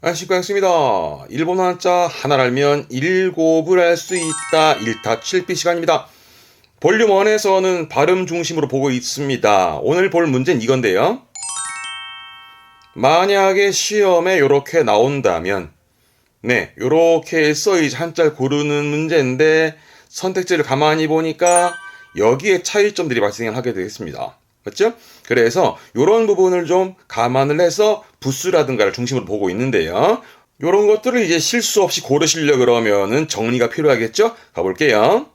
안녕하십니까. 일본어 한자 하나를 알면 일곱을 알 수 있다. 1타 7비 시간입니다. 볼륨 1에서는 발음 중심으로 보고 있습니다. 오늘 볼 문제는 이건데요. 만약에 시험에 요렇게 나온다면 요렇게 해서 이제 한자를 고르는 문제인데 선택지를 가만히 보니까 여기에 차이점들이 발생하게 되겠습니다. 맞죠? 그래서 이런 부분을 좀 감안을 해서 부수라든가를 중심으로 보고 있는데요. 이런 것들을 이제 실수 없이 고르시려 그러면은 정리가 필요하겠죠? 가볼게요.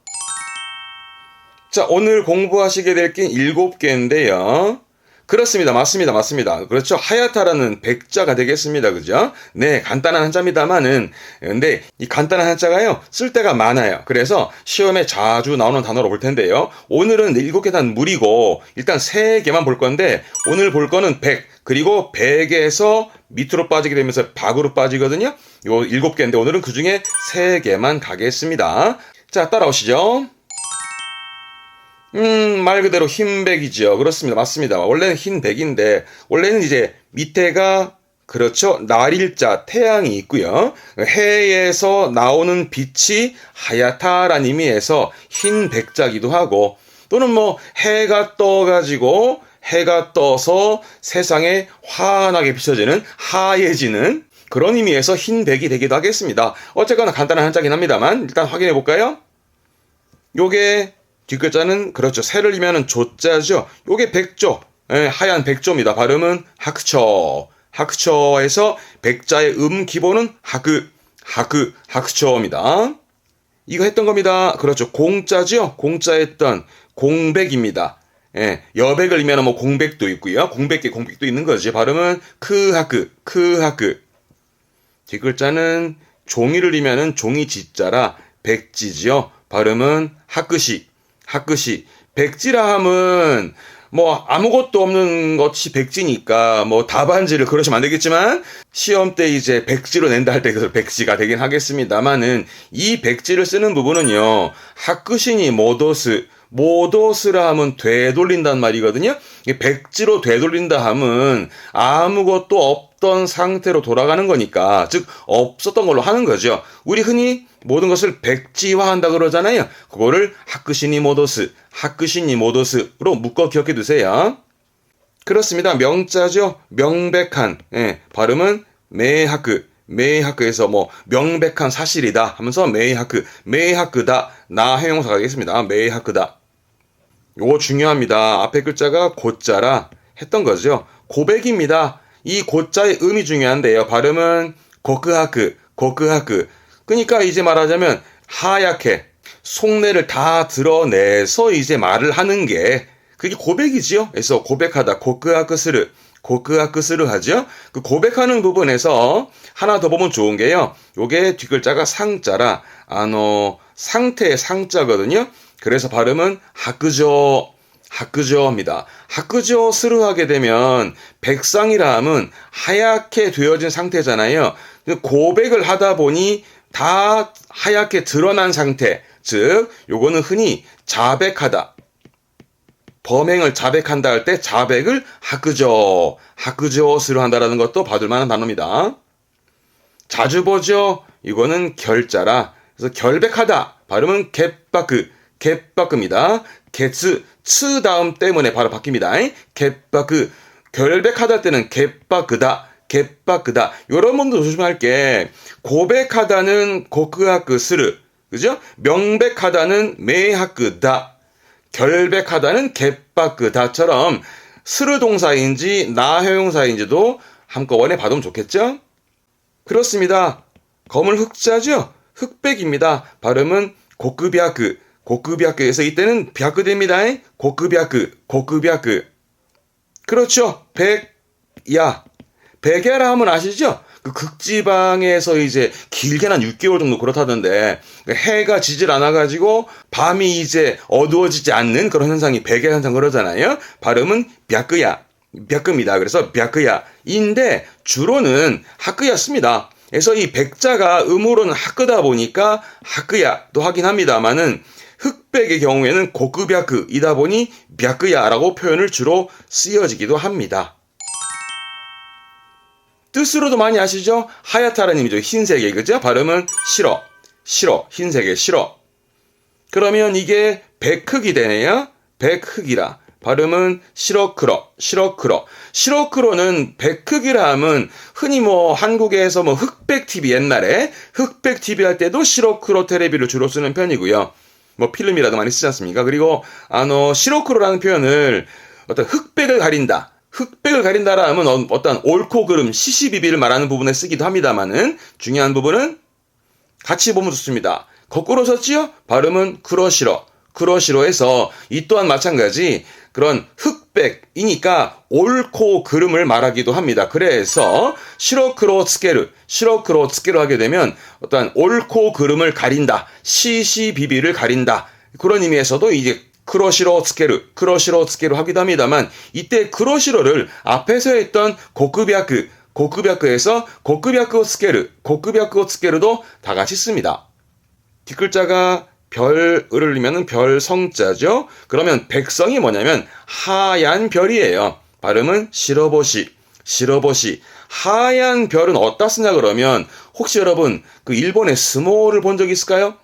자, 오늘 공부하시게 될 게 7개인데요. 그렇습니다. 맞습니다. 그렇죠. 하야타라는 백자가 되겠습니다. 그죠? 네, 간단한 한자입니다만은, 근데 이 간단한 한자가요, 쓸 때가 많아요. 그래서 시험에 자주 나오는 단어로 볼 텐데요. 오늘은 7개 단 무리고, 일단 3개만 볼 건데, 오늘 볼 거는 100, 그리고 100에서 밑으로 빠지게 되면서 박으로 빠지거든요. 요 7개인데, 오늘은 그 중에 3개만 가겠습니다. 자, 따라오시죠. 말 그대로 흰백이죠. 그렇습니다. 맞습니다. 원래는 흰백인데, 원래는 이제 밑에가, 그렇죠. 날일자, 태양이 있고요. 해에서 나오는 빛이 하얗다라는 의미에서 흰백자기도 하고, 또는 뭐, 해가 떠가지고, 해가 떠서 세상에 환하게 비춰지는, 하얘지는 그런 의미에서 흰백이 되기도 하겠습니다. 어쨌거나 간단한 한자긴 합니다만, 일단 확인해 볼까요? 요게, 뒷글자는 그렇죠. 새를 이면은 조자죠. 요게 백조. 하얀 백조입니다. 발음은 하크처. 하크처에서 백자의 기본은 하크처입니다. 이거 했던 겁니다. 그렇죠. 공자죠. 공자 했던 공백입니다. 여백을 이면은 뭐 공백도 있고요. 공백도 있는 거지. 발음은 크하크. 뒷글자는 종이를 이면은 종이 지자라 백지지요. 발음은 하크시. 백지라 함은 뭐 아무것도 없는 것이 백지니까 뭐 답안지를 그러시면 안 되겠지만 시험 때 이제 백지로 낸다 할 때 그래서 백지가 되긴 하겠습니다만은 이 백지를 쓰는 부분은요. 하크시니 모도스라 하면 되돌린단 말이거든요. 백지로 되돌린다 함은 아무것도 없던 상태로 돌아가는 거니까 즉 없었던 걸로 하는 거죠. 우리 흔히 모든 것을 백지화한다 그러잖아요. 그거를 하크시니 모도스로 묶어 기억해 두세요. 그렇습니다. 명자죠. 명백한. 발음은 메이하크에서 뭐 명백한 사실이다 하면서 메이하크다. 나 형용사가 되겠습니다. 메이하크다. 요거 중요합니다. 앞에 글자가 고자라 했던 거죠. 고백입니다. 이 고자의 음이 중요한데요. 발음은 고크하크. 그러니까 이제 말하자면 하얗게 속내를 다 드러내서 이제 말을 하는 게 그게 고백이지요. 그래서 고백하다 고크하크스르 하죠. 그 고백하는 부분에서 하나 더 보면 좋은 게요. 요게 뒷글자가 상자라 상태의 상자거든요. 그래서 발음은 하크저입니다. 하크저스르 하게 되면 백상이라 함은 하얗게 되어진 상태잖아요. 고백을 하다 보니 다 하얗게 드러난 상태. 즉, 요거는 흔히 자백하다. 범행을 자백한다 할 때 자백을 하크저스로 한다라는 것도 봐둘 만한 단어입니다. 자주 보죠. 이거는 결자라. 그래서 결백하다. 발음은 갯바크입니다. 츠 다음 때문에 바로 바뀝니다. 결백하다 할 때는 갯바크다. 요런 분도 조심할 게 고백하다는 고크하크스르 그죠? 명백하다는 메하크다. 결백하다는 갯바크다처럼 스르 동사인지 나 형용사인지도 한꺼번에 봐두면 좋겠죠? 그렇습니다. 검은 흑자죠? 흑백입니다. 발음은 고크비아크에서 이때는 비아크됩니다. 고크비아크. 그렇죠. 백야라 하면 아시죠? 그 극지방에서 이제 길게는 한 6개월 정도 그렇다던데 해가 지질 않아가지고 밤이 이제 어두워지지 않는 그런 현상이 백야 현상 그러잖아요. 발음은 벽입니다. 그래서 벽야인데 주로는 하크야 씁니다. 그래서 이 백자가 음으로는 하크다 보니까 하크야도 하긴 합니다만은 흑백의 경우에는 고크벽이다 보니 벽야라고 표현을 주로 쓰여지기도 합니다. 뜻으로도 많이 아시죠? 하얗다라는 의미죠. 흰색의, 그죠? 발음은 싫어, 싫어, 흰색의 싫어. 그러면 이게 백흑이 되네요. 백흑이라. 발음은 시러크러, 시러크러. 시러크러는 백흑이라 하면 흔히 뭐 한국에서 뭐 흑백 TV 옛날에 흑백 TV 할 때도 시러크러 테레비를 주로 쓰는 편이고요. 뭐 필름이라도 많이 쓰지 않습니까? 그리고 시러크러라는 표현을 어떤 흑백을 가린다. 흑백을 가린다라 하면 어떤 옳고 그름, 시시비비를 말하는 부분에 쓰기도 합니다만은 중요한 부분은 같이 보면 좋습니다. 거꾸로 썼지요? 발음은 그러시러, 그러시러에서 이 또한 마찬가지 그런 흑백이니까 옳고 그름을 말하기도 합니다. 그래서 시러크로츠케르, 시러크로츠케르 하게 되면 어떤 옳고 그름을 가린다, 시시비비를 가린다. 그런 의미에서도 이제 크로시로츠케르, 크로시로츠케르 하기도 합니다만 이때 크로시로를 앞에서 했던 고급야크, 고급야크에서 고급야크오츠케르, 고급야크오츠케르도 다 같이 씁니다. 뒷글자가 별을 흘리면 별성자죠. 그러면 백성이 뭐냐면 하얀 별이에요. 발음은 시러보시, 시러보시. 하얀 별은 어디다 쓰냐 그러면 혹시 여러분 그 일본의 스모를 본 적 있을까요?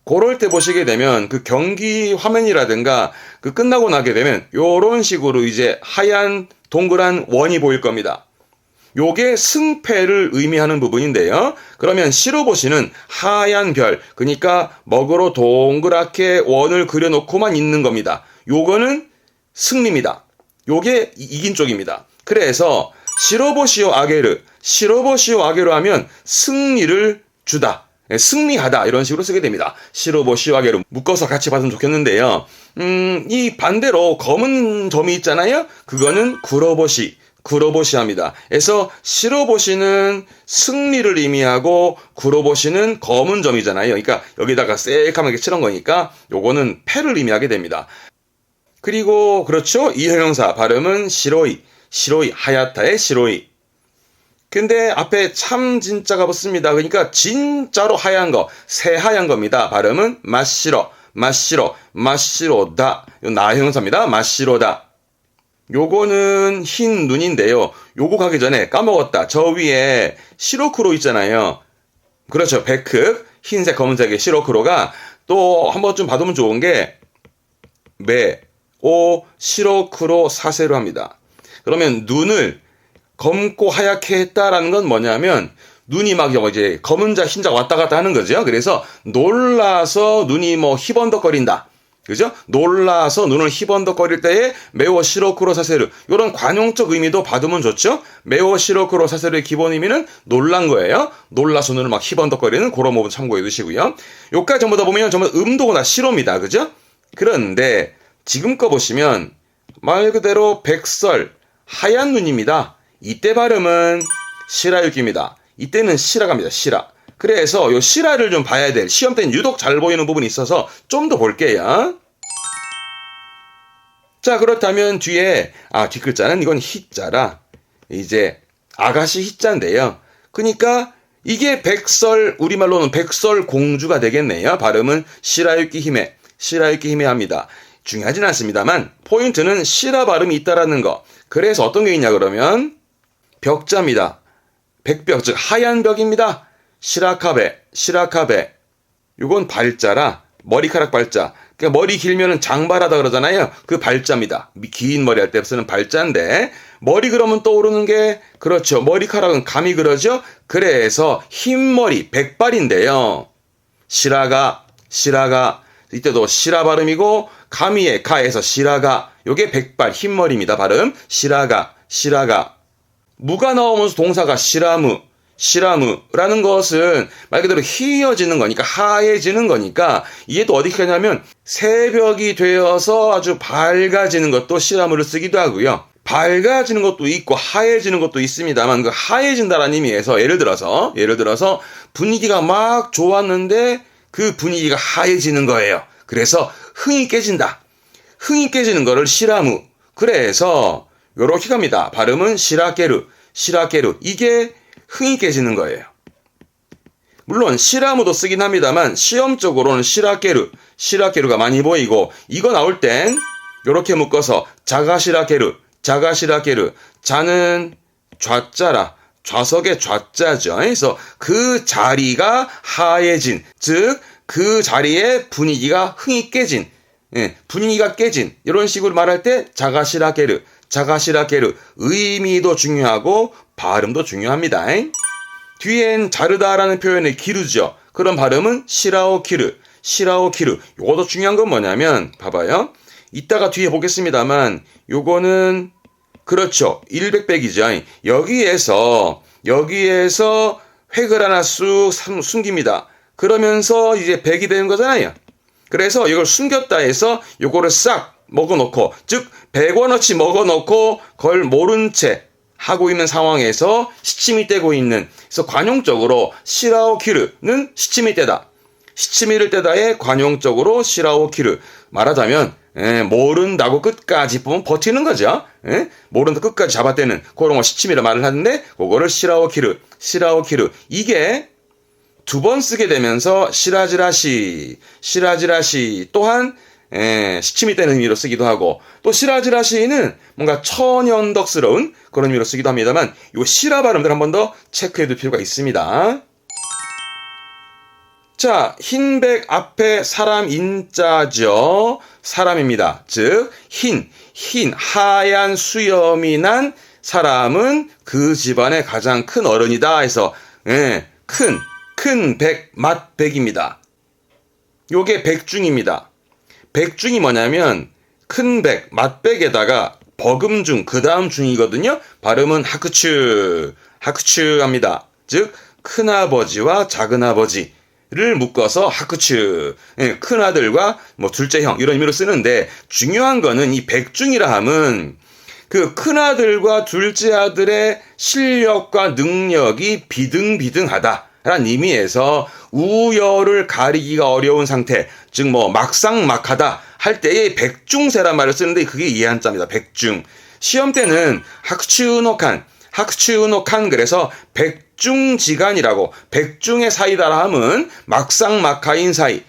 그럴 때 보시게 되면 그 경기 화면이라든가 그 끝나고 나게 되면 요런 식으로 이제 하얀 동그란 원이 보일 겁니다. 요게 승패를 의미하는 부분인데요. 그러면 시로보시는 하얀 별, 그러니까 먹으로 동그랗게 원을 그려놓고만 있는 겁니다. 요거는 승리입니다. 요게 이긴 쪽입니다. 그래서 시로보시오 아게르, 시로보시오 아게르 하면 승리를 주다. 승리하다 이런 식으로 쓰게 됩니다. 시로보시오 아게르 묶어서 같이 받으면 좋겠는데요. 이 반대로 검은 점이 있잖아요. 그거는 구로보시, 구로보시합니다. 그래서 시로보시는 승리를 의미하고 구로보시는 검은 점이잖아요. 그러니까 여기다가 새까맣게 칠한 거니까 요거는 패를 의미하게 됩니다. 그리고 그렇죠. 이 형용사 발음은 시로이, 시로이, 하얗다의 시로이. 근데 앞에 참 진짜가 붙습니다. 그러니까 진짜로 하얀 거, 새하얀 겁니다. 발음은 마시로, 마시로, 마시로다. 요 나형용사입니다. 마시로다. 요거는 흰 눈인데요. 요거 가기 전에 까먹었다. 저 위에 시로크로 있잖아요. 그렇죠. 백흑, 흰색, 검은색의 시로크로가 또 한 번쯤 봐두면 좋은 게 오 시로크로 사세로 합니다. 그러면 눈을 검고 하얗게 했다라는 건 뭐냐면 눈이 막 이제 검은자 흰자 왔다 갔다 하는 거죠. 그래서 놀라서 눈이 뭐 희번덕거린다. 그죠? 놀라서 눈을 희번덕거릴 때에 메오 시로크로 사세르. 이런 관용적 의미도 받으면 좋죠? 메오 시로크로 사세르의 기본 의미는 놀란 거예요. 놀라서 눈을 막 희번덕거리는 그런 부분 참고해 두시고요. 요까지 전부 다 보면 전부 음도거나 시로입니다. 그죠? 그런데 지금 거 보시면 말 그대로 백설, 하얀 눈입니다. 이때 발음은 시라유기입니다. 이때는 시라갑니다. 시라. 그래서 요 시라를 좀 봐야 될, 시험 때는 유독 잘 보이는 부분이 있어서 좀 더 볼게요. 자, 그렇다면 뒤에, 뒷글자는 이건 히자라. 이제, 아가씨 히자인데요. 그러니까, 이게 백설, 우리말로는 백설 공주가 되겠네요. 발음은 시라유키 히메, 시라유키 히메 합니다. 중요하진 않습니다만, 포인트는 시라 발음이 있다라는 거. 그래서 어떤 게 있냐 그러면, 벽자입니다. 백벽, 즉, 하얀 벽입니다. 시라카베, 시라카베. 이건 발자라, 머리카락 발자. 그러니까 머리 길면은 장발하다 그러잖아요. 그 발자입니다. 긴 머리 할 때 쓰는 발자인데, 머리 그러면 떠오르는 게, 그렇죠. 머리카락은 감이 그러죠. 그래서 흰머리, 백발인데요. 시라가, 시라가. 이때도 시라 발음이고, 가미의 가에서 시라가. 요게 백발, 흰머리입니다. 발음. 시라가, 시라가. 무가 나오면서 동사가 시라무, 시라무라는 것은 말 그대로 희어지는 거니까, 하얘지는 거니까, 이게 또 어디 가냐면 새벽이 되어서 아주 밝아지는 것도 시라무를 쓰기도 하고요. 밝아지는 것도 있고 하얘지는 것도 있습니다만, 그 하얘진다라는 의미에서 예를 들어서 분위기가 막 좋았는데 그 분위기가 하얘지는 거예요. 그래서 흥이 깨진다. 흥이 깨지는 거를 시라무. 그래서 요렇게 갑니다. 발음은 시라케르, 시라케르. 이게 흥이 깨지는 거예요. 물론 시라무도 쓰긴 합니다만 시험적으로는 시라케르, 시라케르가 많이 보이고, 이거 나올 땐 요렇게 묶어서 자가시라케르, 자가시라케르. 자는 좌자라, 좌석의 좌자죠. 그래서 그 자리가 하얘진, 즉 그 자리에 분위기가 흥이 깨진, 분위기가 깨진 이런 식으로 말할 때 자가시라게르, 자가시라게르 의미도 중요하고 발음도 중요합니다. 뒤엔 자르다라는 표현을 기르죠. 그런 발음은 시라오키르, 시라오키르. 요것도 중요한 건 뭐냐면 봐봐요. 이따가 뒤에 보겠습니다만 요거는 그렇죠. 100백이죠. 여기에서 획을 하나 쑥 숨깁니다. 그러면서 이제 100이 되는 거잖아요. 그래서 이걸 숨겼다 해서 요거를 싹 먹어놓고, 즉 100원어치 먹어놓고 그걸 모른 채 하고 있는 상황에서 시치미 떼고 있는, 그래서 관용적으로 시라오키르는 시치미 떼다, 시치미를 떼다에 관용적으로 시라오키르. 말하자면 모른다고 끝까지 보면 버티는 거죠. 모른다 끝까지 잡아떼는 그런 거 시치미라 말을 하는데, 그거를 시라오키르, 시라오키르. 이게 두 번 쓰게 되면서 시라지라시, 시라지라시 또한 시치미 떼는 의미로 쓰기도 하고, 또 시라지라시는 뭔가 천연덕스러운 그런 의미로 쓰기도 합니다만, 이 시라 발음들 한 번 더 체크해 둘 필요가 있습니다. 자, 흰백 앞에 사람 인자죠. 사람입니다. 즉 흰 하얀 수염이 난 사람은 그 집안의 가장 큰 어른이다 해서 큰 백, 맛백입니다. 요게 백중입니다. 백중이 뭐냐면 큰 백, 맛백에다가 버금중, 그 다음 중이거든요. 발음은 하크츠 합니다. 즉 큰아버지와 작은아버지를 묶어서 하크츠, 큰아들과 뭐 둘째 형 이런 의미로 쓰는데, 중요한 거는 이 백중이라 함은 그 큰아들과 둘째 아들의 실력과 능력이 비등비등하다라는 의미에서 우열을 가리기가 어려운 상태, 즉 뭐 막상막하다 할 때의 백중세란 말을 쓰는데, 그게 이해한자입니다. 백중. 시험 때는 학추노칸, 그래서 백중지간이라고, 백중의 사이다라 함은 막상막하인 사이,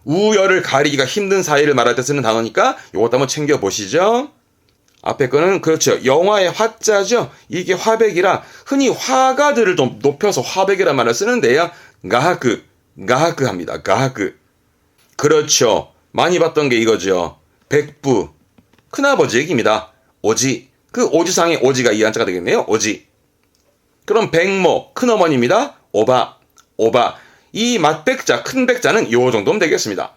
우열을 가리기가 힘든 사이를 말할 때 쓰는 단어니까 이것도 한번 챙겨보시죠. 앞에 거는 그렇죠. 영화의 화자죠. 이게 화백이라 흔히 화가들을 좀 높여서 화백이란 말을 쓰는데요. 가하크 합니다. 가하크. 그렇죠. 많이 봤던 게 이거죠. 백부. 큰아버지 얘기입니다. 오지. 그 오지상의 오지가 이 한자가 되겠네요. 오지. 그럼 백모. 큰어머니입니다. 오바. 이 맛백자, 큰 백자는 요 정도면 되겠습니다.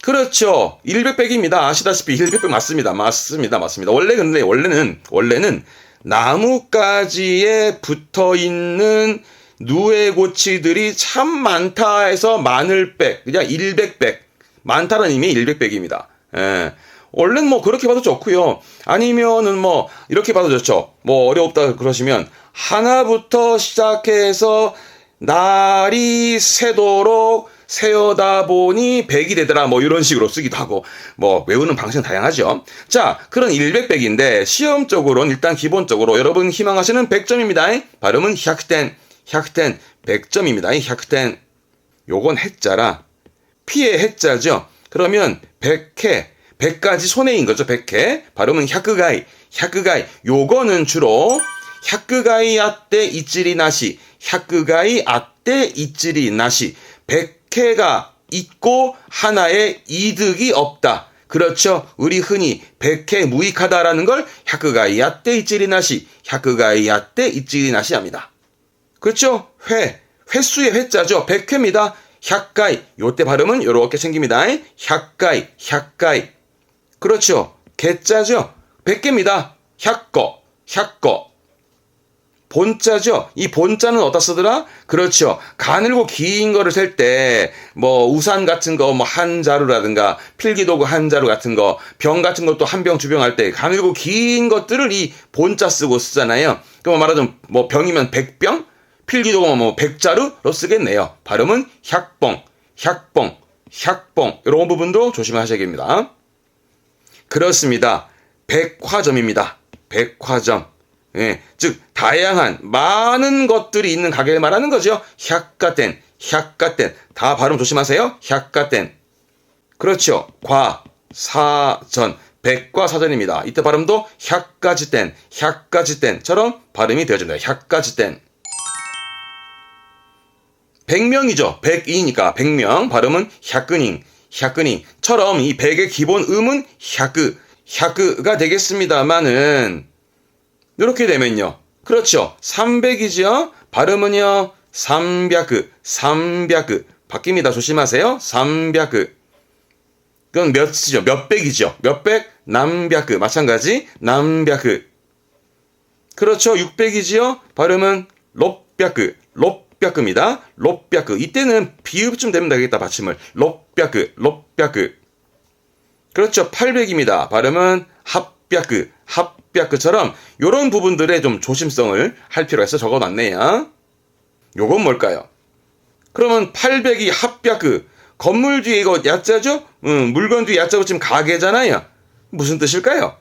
그렇죠. 100백입니다. 아시다시피 100백 맞습니다. 원래는 나뭇가지에 붙어있는 누에고치들이 참 많다 해서 마늘백, 그냥 100백. 많다는 의미의 100백입니다. 원래는 뭐 그렇게 봐도 좋고요. 아니면은 뭐 이렇게 봐도 좋죠. 뭐 어렵다 그러시면 하나부터 시작해서 날이 새도록 세어다 보니 100이 되더라, 뭐 이런 식으로 쓰기도 하고, 뭐 외우는 방식은 다양하죠. 자, 그런 100백인데 시험적으로는 일단 기본적으로 여러분 희망하시는 100점입니다. 발음은 햅텐 100점입니다. 햅텐. 요건 해자라 피의 해자죠. 그러면 100가지 손해인 거죠. 100회. 발음은 샤크가이. 요거는 주로 샤크가이 아떼 이찌리 나시. 100회가 있고 하나의 이득이 없다. 그렇죠. 우리 흔히 100회 무익하다라는 걸 샤크가이 아떼 이찌리 나시 합니다. 그렇죠. 횟수의 회자죠. 100회입니다. 샤카이. 요때 발음은 요렇게 생깁니다. 샤카이. 그렇죠. 개자죠. 100개입니다. 샤꺼. 본자죠. 이 본자는 어디다 쓰더라? 그렇죠. 가늘고 긴 거를 셀 때, 뭐, 우산 같은 거, 뭐, 한자루라든가, 필기도구 한자루 같은 거, 병 같은 것도 한 병, 두 병 할 때, 가늘고 긴 것들을 이 본자 쓰고 쓰잖아요. 그럼 말하자면, 뭐, 병이면 100병? 필기도구면 뭐, 100자루로 쓰겠네요. 발음은 샥뻥. 이런 부분도 조심하셔야겠습니다. 그렇습니다. 백화점입니다. 백화점. 즉 다양한 많은 것들이 있는 가게를 말하는 거죠. 샤카텐. 다 발음 조심하세요. 샤카텐. 그렇죠. 과, 사, 전. 백과 사전입니다. 이때 발음도 百가지 땐처럼 발음이 되어집니다. 百가지 땐. 100명이죠. 100이니까 100명. 발음은 샤크닝처럼 이 100의 기본 음은 샤크가 되겠습니다만은 이렇게 되면요. 그렇죠. 300이죠. 발음은요. 300 바뀝니다. 조심하세요. 300. 그건 몇이죠? 몇백이죠. 몇백, 남백. 마찬가지. 남백. 그렇죠. 600이지요. 발음은 롭백입니다. 롭백. 이때는 비읍쯤 되면 되겠다. 받침을. 롭백. 그렇죠. 800입니다. 발음은 합백처럼 이런 부분들에 좀 조심성을 할 필요가 있어 적어놨네요. 요건 뭘까요? 그러면 800이 합백. 건물 뒤에 이거 야자죠? 물건 뒤에 야자 붙이면 가게잖아요. 무슨 뜻일까요?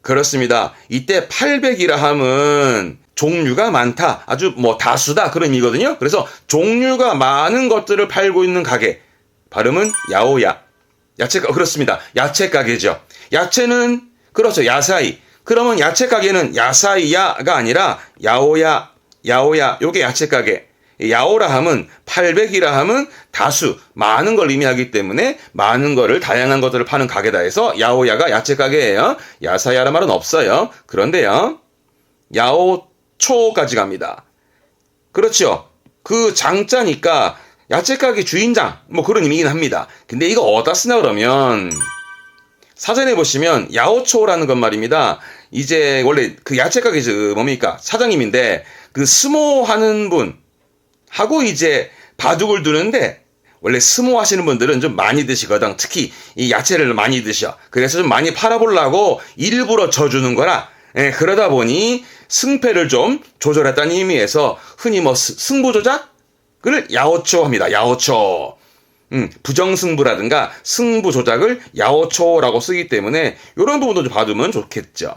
그렇습니다. 이때 800이라 함은 종류가 많다. 아주 다수다. 그런 의미거든요. 그래서 종류가 많은 것들을 팔고 있는 가게. 발음은 야오야. 그렇습니다. 야채 가게죠. 야채는, 그렇죠. 야사이. 그러면 야채 가게는 야사이야가 아니라 야오야. 요게 야채 가게. 야오라 함은 800이라 함은 다수, 많은 걸 의미하기 때문에 많은 거를, 다양한 것들을 파는 가게다 해서 야오야가 야채 가게예요. 야사야라 말은 없어요. 그런데요. 야오초까지 갑니다. 그렇죠. 그 장자니까 야채 가게 주인장 그런 의미긴 합니다. 근데 이거 어디다 쓰나 그러면 사전에 보시면 야오초라는 건 말입니다. 이제 원래 그 야채 가게 뭡니까? 사장님인데 그 스모하는 분 하고 이제 바둑을 두는데 원래 스모 하시는 분들은 좀 많이 드시거든. 특히 이 야채를 많이 드셔. 그래서 좀 많이 팔아보려고 일부러 져주는 거라. 그러다 보니 승패를 좀 조절했다는 의미에서 흔히 승부 조작을 야오초 합니다. 야오초. 부정승부라든가 승부 조작을 야오초라고 쓰기 때문에 이런 부분도 좀 봐두면 좋겠죠.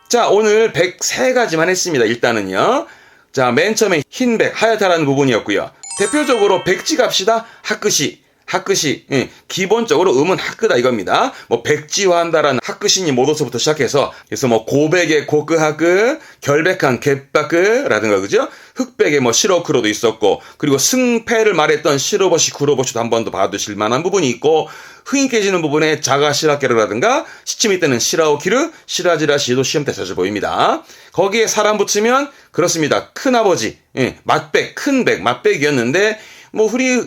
자, 오늘 103가지만 했습니다. 일단은요. 자, 맨 처음에 흰백, 하얗다라는 부분이었고요. 대표적으로 백지 갑시다. 하크시. 기본적으로 음은 하크다 이겁니다. 백지화한다라는 하크시니 모도서부터 시작해서 그래서 고백의 고크하크, 결백한 갯바크라든가 그죠? 흑백의 시로크로도 있었고 그리고 승패를 말했던 시로버시, 구로버시도 한 번 더 봐두실 만한 부분이 있고 흥이 깨지는 부분에 자가시라케르라든가 시침이 때는 시라오키르, 시라지라시도 시험 때 자주 보입니다. 거기에 사람 붙이면 그렇습니다. 큰아버지, 맛백, 큰백, 맛백이었는데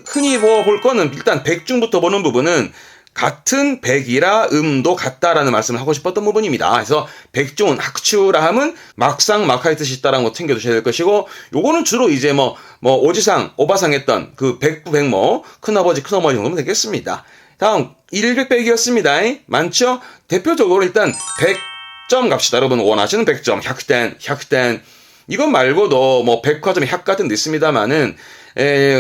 흔히 볼 거는 일단 백중부터 보는 부분은 같은 백이라 음도 같다라는 말씀을 하고 싶었던 부분입니다. 그래서 백중은 학추라 함은 막상 막할 뜻이 있다라는 거 챙겨두셔야 될 것이고 요거는 주로 이제 오지상, 오바상 했던 그 백부, 백모, 큰아버지, 큰어머니 정도면 되겠습니다. 다음 100백이었습니다. 많죠? 대표적으로 일단 100점 갑시다. 여러분 원하시는 100점, 100된 이것 말고도 백화점에 약 같은 데 있습니다만은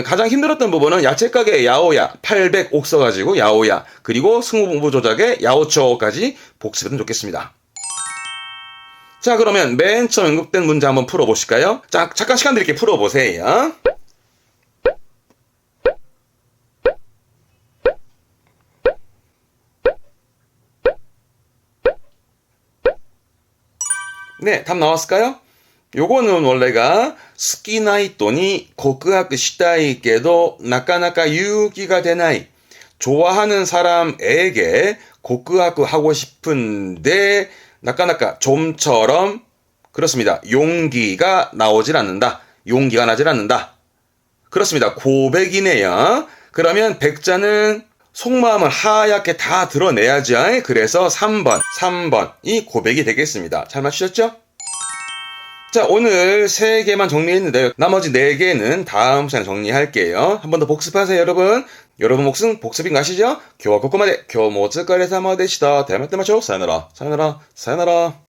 가장 힘들었던 부분은 야채 가게 야오야 800 옥 써가지고 야오야 그리고 승부 조작에 야오초까지 복습해도 좋겠습니다. 자, 그러면 맨 처음 언급된 문제 한번 풀어보실까요? 자, 잠깐 시간 드릴게요. 풀어보세요. 네, 답 나왔을까요? 요거는 원래가 스키나이토니 고크하크 시다이께도 나카나카 유기가 되나이. 좋아하는 사람에게 고크하크 하고 싶은데 나카나카 좀처럼 그렇습니다. 용기가 나질 않는다. 그렇습니다. 고백이네요. 그러면 백자는 속마음을 하얗게 다 드러내야죠. 그래서 3번이 고백이 되겠습니다. 잘 맞추셨죠? 자, 오늘 3개만 정리했는데요. 나머지 4개는 다음 시간에 정리할게요. 한 번 더 복습하세요, 여러분. 여러분 몫은 복습인 거 아시죠? 교와 고코마데 교모츠카레사마 데시다. 대마테마쇼 사요나라.